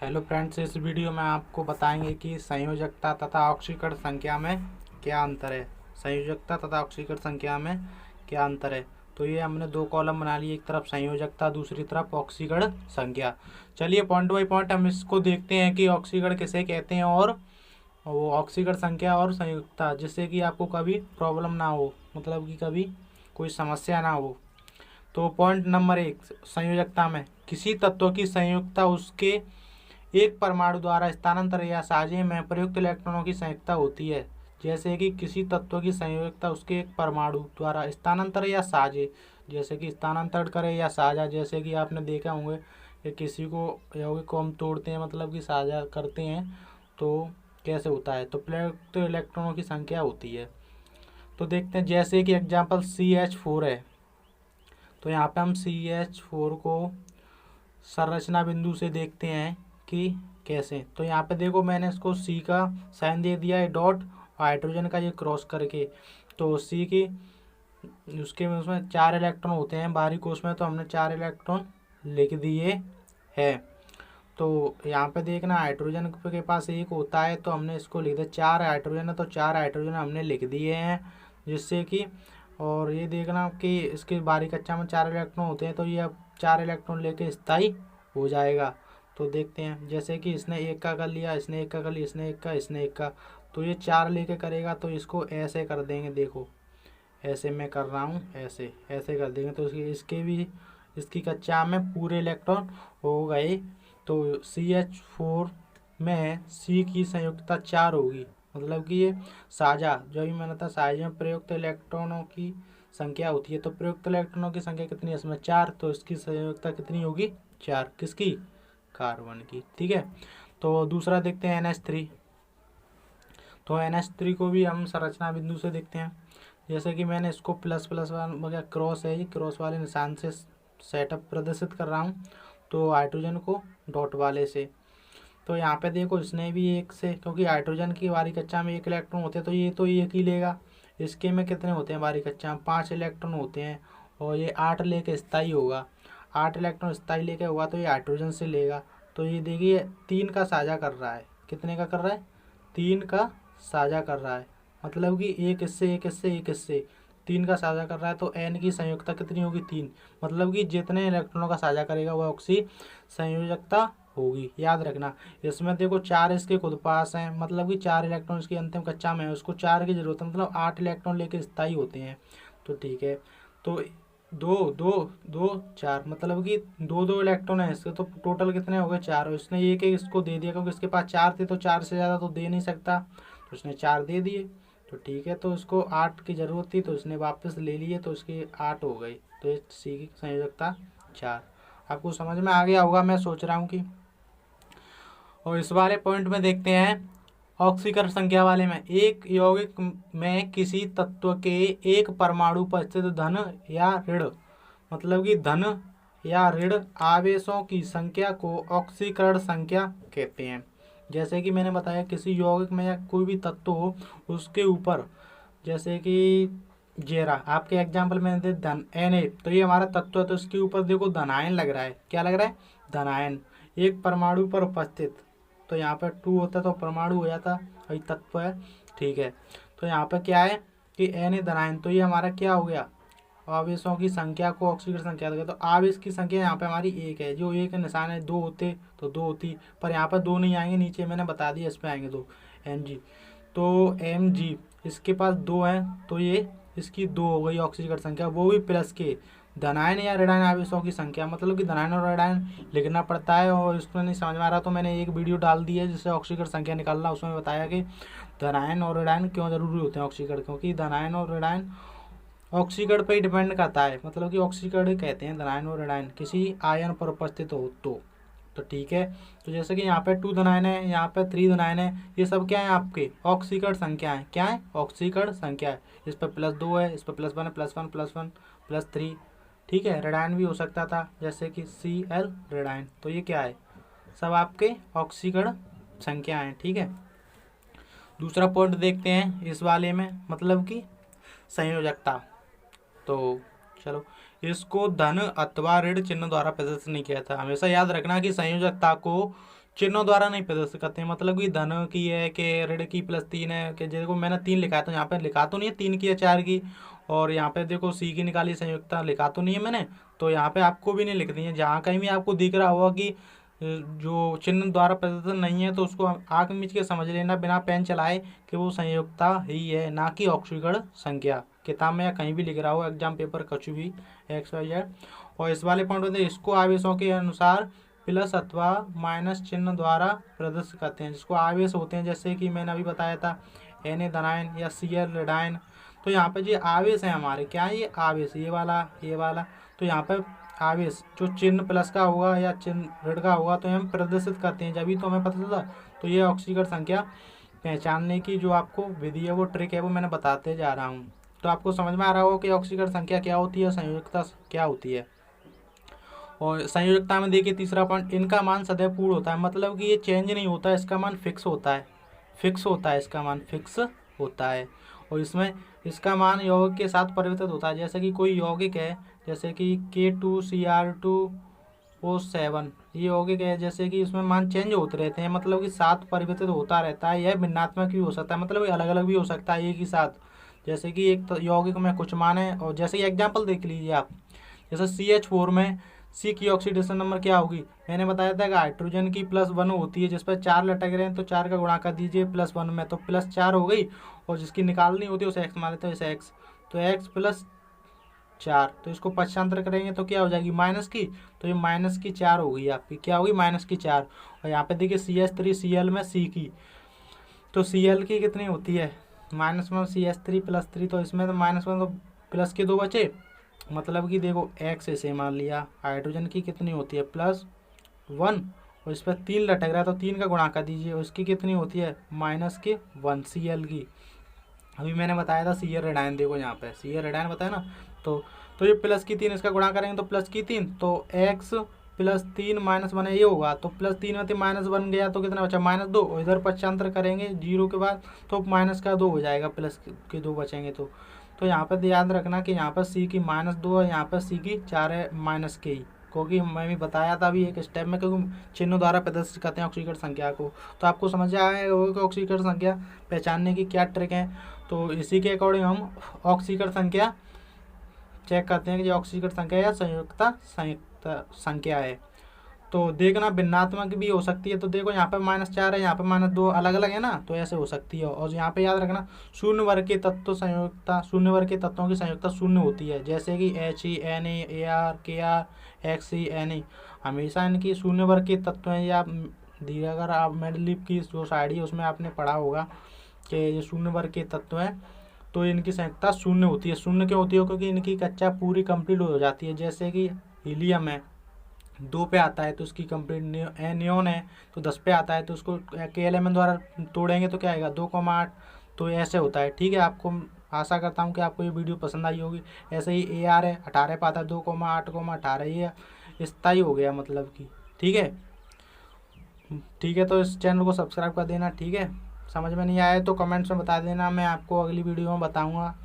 Hello friends, इस video में आपको बताएंगे कि संयोजकता तथा ऑक्सीकरण संख्या में क्या अंतर है। संयोजकता तथा ऑक्सीकरण संख्या में क्या अंतर है। तो ये हमने दो कॉलम बना लिए, एक तरफ संयोजकता, दूसरी तरफ ऑक्सीकरण संख्या। चलिए पॉइंट बाई पॉइंट हम इसको देखते हैं कि ऑक्सीकरण किसे कहते हैं और वो ऑक्सीकरण संख्या और संयुक्ता, जिससे कि आपको कभी प्रॉब्लम ना हो, मतलब कि कभी कोई समस्या ना हो। तो पॉइंट नंबर 1, संयोजकता में किसी तत्व की संयुक्ता उसके एक परमाणु द्वारा स्थानांतर या साझे में प्रयुक्त इलेक्ट्रॉनों की संयुक्ता होती है। जैसे कि किसी तत्व की संयुक्ता उसके एक परमाणु द्वारा स्थानांतर या साझे, जैसे कि स्थानांतरण करे या साझा, जैसे कि आपने देखा होंगे कि किसी को यौगिक को हम तोड़ते हैं, मतलब कि साझा करते हैं, तो कैसे होता है, तो प्रयुक्त इलेक्ट्रॉनों की संख्या होती है। तो देखते हैं, जैसे कि एग्जाम्पल CH4 है, तो यहाँ पे हम CH4 को संरचना बिंदु से देखते हैं कि कैसे। तो यहाँ पे देखो, मैंने इसको C का साइन दे दिया है डॉट, हाइड्रोजन का ये क्रॉस करके। तो C की उसके उसमें 4 इलेक्ट्रॉन होते हैं बाहरी कोश में, तो हमने 4 इलेक्ट्रॉन लिख दिए है। तो यहाँ पे देखना, हाइड्रोजन के पास एक होता है, तो हमने इसको लिख दिया, 4 हाइड्रोजन है तो 4 हाइड्रोजन हमने लिख दिए हैं, जिससे कि, और ये देखना कि इसके बाहरी कक्षा में 4 इलेक्ट्रॉन होते हैं, तो ये अब 4 इलेक्ट्रॉन लेके स्थायी हो जाएगा। तो देखते हैं, जैसे कि इसने एक का कर लिया, इसने एक का कर लिया, इसने एक का, इसने एक का, तो ये 4 लेके करेगा, तो इसको ऐसे कर देंगे। देखो ऐसे मैं कर रहा हूँ, ऐसे ऐसे कर देंगे, तो इसके भी इसकी कक्षा में पूरे इलेक्ट्रॉन हो गए। तो CH4 में C की संयुक्ता 4 होगी, मतलब कि ये साझा, जो भी मैंने था, साझा में प्रयुक्त इलेक्ट्रॉनों की संख्या होती है। तो प्रयुक्त इलेक्ट्रॉनों की संख्या कितनी है इसमें, 4, तो इसकी संयुक्ता कितनी होगी, 4, किसकी, कार्बन की। ठीक है। तो दूसरा देखते हैं NH3। तो NH3 को भी हम संरचना बिंदु से देखते हैं। जैसे कि मैंने इसको प्लस प्लस वगैरह क्रॉस है, ये क्रॉस वाले निशान से सेटअप प्रदर्शित कर रहा हूँ, तो हाइड्रोजन को डॉट वाले से। तो यहाँ पे देखो, इसने भी एक से, क्योंकि हाइड्रोजन की बाहरी कक्षा में 1 इलेक्ट्रॉन होते हैं, तो ये एक ही लेगा। इसके में कितने होते हैं बाहरी कक्षा में, 5 इलेक्ट्रॉन होते हैं, और ये 8 लेके स्थायी होगा। 8 इलेक्ट्रॉन स्थायी लेके होगा, तो ये हाइड्रोजन से लेगा। तो ये देखिए 3 का साझा कर रहा है, कितने का कर रहा है, 3 का साझा कर रहा है, मतलब कि एक इससे, एक इससे, एक इससे, 3 का साझा कर रहा है। तो N की संयुक्ता कितनी होगी, 3, मतलब कि जितने इलेक्ट्रॉनों का साझा करेगा वह ऑक्सी संयोजकता होगी। याद रखना, इसमें देखो 4 इसके खुद पास हैं, मतलब कि 4 इलेक्ट्रॉन इसकी अंतिम कक्षा में है, उसको 4 की जरूरत है, मतलब 8 इलेक्ट्रॉन लेके स्थायी होते हैं। तो ठीक है, तो 2 2 2 4, मतलब कि 2 इलेक्ट्रॉन है इसके, तो टोटल कितने हो गए, 4। और इसने एक एक इसको दे दिया, क्योंकि इसके पास 4 थे, तो 4 से ज़्यादा तो दे नहीं सकता, तो इसने 4 दे दिए। तो ठीक है, तो इसको 8 की ज़रूरत थी, तो इसने वापस ले लिए, तो इसकी 8 हो गई। तो ये C की संयोजकता 4। आपको समझ में आ गया होगा, मैं सोच रहा हूँ कि। और इस वाले पॉइंट में देखते हैं, ऑक्सीकरण संख्या वाले में, एक यौगिक में किसी तत्व के एक परमाणु पर स्थित धन या ऋण, मतलब कि धन या ऋण आवेशों की संख्या को ऑक्सीकरण संख्या कहते हैं। जैसे कि मैंने बताया, किसी यौगिक में या कोई भी तत्व हो, उसके ऊपर, जैसे कि जेरा, आपके एग्जाम्पल में दे धन Na, तो ये हमारा तत्व है, तो इसके ऊपर देखो धनायन लग रहा है, क्या लग रहा है, धनायन, एक परमाणु पर उपस्थित। तो यहाँ पर 2 होता तो परमाणु हो जाता, वही तत्व है। ठीक है, तो यहाँ पर क्या है कि Na धनायन, तो ये हमारा क्या हो गया, आवेशों की संख्या को ऑक्सीकरण संख्या देगा। तो आवेश की संख्या यहाँ पे हमारी 1 है, जो 1 निशान है, 2 होते तो 2 होती, पर यहाँ पर 2 नहीं आएंगे, नीचे मैंने बता दिया, इस पर आएंगे 2, Mg। तो Mg इसके पास 2 है, तो ये इसकी 2 हो गई ऑक्सीकरण संख्या, वो भी प्लस के धनायन या ऋणायन आवेशों की संख्या, मतलब कि धनायन और ऋणायन लिखना पड़ता है। और इसमें नहीं समझ में आ रहा तो मैंने एक वीडियो डाल दी है जिससे ऑक्सीकरण संख्या निकालना, उसमें बताया कि धनायन और ऋणायन क्यों जरूरी होते हैं ऑक्सीकरण, क्योंकि धनायन और ऋणायन ऑक्सीकरण पर ही डिपेंड करता है, मतलब कि ऑक्सीकरण कहते हैं धनायन और ऋणायन, किसी आयन पर उपस्थित हो तो ठीक है। तो जैसे कि यहाँ पे 2 धनायन है, यहाँ पे 3 धनायन है, ये सब क्या है, आपके ऑक्सीकरण संख्या है, क्या है, ऑक्सीकरण संख्या है। इस पर +2 है, इस पर +1 है, +1 +1 +3। ठीक है, ऋणायन भी हो सकता था, जैसे कि Cl ऋणायन। तो ये क्या है, सब आपके ऑक्सीकरण संख्या है। ठीक है, दूसरा पॉइंट देखते हैं इस वाले में, मतलब कि संयोजकता। तो चलो, इसको धन अथवा ऋण चिन्ह द्वारा प्रदर्शित नहीं किया था। हमेशा याद रखना कि संयोजकता को चिन्हों द्वारा नहीं प्रदर्शित करते हैं, मतलब कि धन की है कि ऋण की +3 है कि देखो मैंने 3 लिखा है तो यहाँ पे लिखा तो नहीं है 3 की या 4 की, और यहाँ पे देखो सी की निकाली संयुक्ता लिखा तो नहीं है मैंने, तो यहाँ पे आपको भी नहीं लिखनी है। जहाँ कहीं भी आपको दिख रहा होगा कि जो चिन्ह द्वारा प्रदर्शित नहीं है तो उसको आंख मीच के समझ लेना बिना पेन चलाए कि वो संयुक्ता ही है, ना कि ऑक्सीकरण संख्या। किताब में या कहीं भी लिख रहा हो, एग्जाम पेपर कुछ भी XYZ। और इस वाले पॉइंट में इसको आवेशों के अनुसार प्लस अथवा माइनस चिन्ह द्वारा प्रदर्शित करते हैं, जिसको आवेश होते हैं, जैसे कि मैंने अभी बताया था Na धनायन या Cl ऋणायन। तो यहाँ पे जो आवेश है हमारे, क्या है ये आवेश, ये वाला। तो यहाँ पे आवेश जो चिन्ह प्लस का होगा या चिन्ह ऋण का होगा तो हम प्रदर्शित करते हैं, जब तो हमें पता चला। तो ये ऑक्सीकरण संख्या पहचानने की जो आपको विधि है, वो ट्रिक है, वो मैंने बताते जा रहा हूँ। तो आपको समझ में आ रहा होगा कि ऑक्सीकरण संख्या क्या होती है, संयोजकता क्या होती है। और संयोजकता में देखिए तीसरा पॉइंट, इनका मान सदैव पूर्ण होता है, मतलब कि ये चेंज नहीं होता है, इसका मान फिक्स होता है, इसका मान फिक्स होता है। और इसमें इसका मान यौगिक के साथ परिवर्तित होता है, जैसे कि कोई यौगिक है, जैसे कि K2Cr2O7, ये यौगिक है, जैसे कि इसमें मान चेंज होते रहते हैं, मतलब कि साथ परिवर्तित होता रहता है। यह भिन्नात्मक भी हो सकता है, मतलब अलग अलग भी हो सकता है एक ही साथ, जैसे कि एक यौगिक में कुछ मान है। और जैसे कि एग्जाम्पल देख लीजिए आप, जैसे CH4 में C की ऑक्सीडेशन नंबर क्या होगी, मैंने बताया था कि हाइड्रोजन की +1 होती है, जिस पर 4 लटक रहे हैं तो 4 का गुणा कर दीजिए +1 में, तो +4 हो गई। और जिसकी निकालनी होती है उसे x मान लेते हैं, इसे x, तो x +4, तो इसको पक्षांतर करेंगे तो क्या हो जाएगी माइनस की, तो ये -4 होगी आपकी, क्या होगी -4। और यहाँ पे देखिए CH3Cl में C की, तो Cl की कितनी होती है -1, CH3 +3, तो इसमें तो -1 तो प्लस के 2 बचे, मतलब कि देखो x इसे मान लिया। हाइड्रोजन की कितनी होती है +1, और इस पर 3 लटक रहा है तो 3 का गुणा कर दीजिए, उसकी कितनी होती है -1 Cl की। अभी मैंने बताया था Cl ऋणायन, देखो यहाँ पे Cl ऋणायन बताया ना, तो ये +3 इसका गुणा करेंगे तो +3, तो x +3 -1 है, ये होगा, तो +3 में -1 गया तो कितना बचा -2, और इधर पक्षांतर करेंगे 0 के बाद तो -2 हो जाएगा, प्लस के 2 बचेंगे। तो यहाँ पर याद रखना कि यहाँ पर C की -2 है, यहाँ पर C की 4 है -k, क्योंकि मैं भी बताया था अभी एक स्टेप में, क्योंकि चिन्हों द्वारा प्रदर्शित करते हैं ऑक्सीकरण संख्या को। तो आपको समझ आया होगा कि ऑक्सीकरण संख्या पहचानने की क्या ट्रिक है। तो इसी के अकॉर्डिंग हम ऑक्सीकरण संख्या चेक करते हैं कि ये ऑक्सीकरण संख्या या संयुक्त संख्या है। तो देखना भिन्नात्मक भी हो सकती है, तो देखो यहाँ पर -4 है, यहाँ पर -2, अलग अलग है ना, तो ऐसे हो सकती है। और यहाँ पे याद रखना शून्य वर्ग के तत्व संयुक्ता, शून्य वर्ग के तत्वों की संयुक्ता शून्य होती है, जैसे कि He, Na, Ar, Kr, Xe, Na, हमेशा इनकी शून्य वर्ग के तत्व हैं। या अगर आप मेंडलीव की जो साइड है उसमें आपने पढ़ा होगा कि ये शून्य वर्ग के तत्व हैं, तो इनकी संयुक्ता शून्य होती है। शून्य क्यों होती है, क्योंकि इनकी कक्षा पूरी कंप्लीट हो जाती है। जैसे कि हीलियम है 2 पे आता है तो उसकी कंप्लीट, नियोन है तो 10 पे आता है, तो उसको K11 द्वारा तोड़ेंगे तो क्या आएगा 2,8, तो ऐसे होता है। ठीक है, आपको आशा करता हूँ कि आपको ये वीडियो पसंद आई होगी। ऐसे ही AR है 18 पे आता है 2,8,18, ये स्थायी हो गया मतलब कि। ठीक है, तो इस चैनल को सब्सक्राइब कर देना। ठीक है, समझ में नहीं आया तो कमेंट्स में बता देना, मैं आपको अगली वीडियो में बताऊँगा।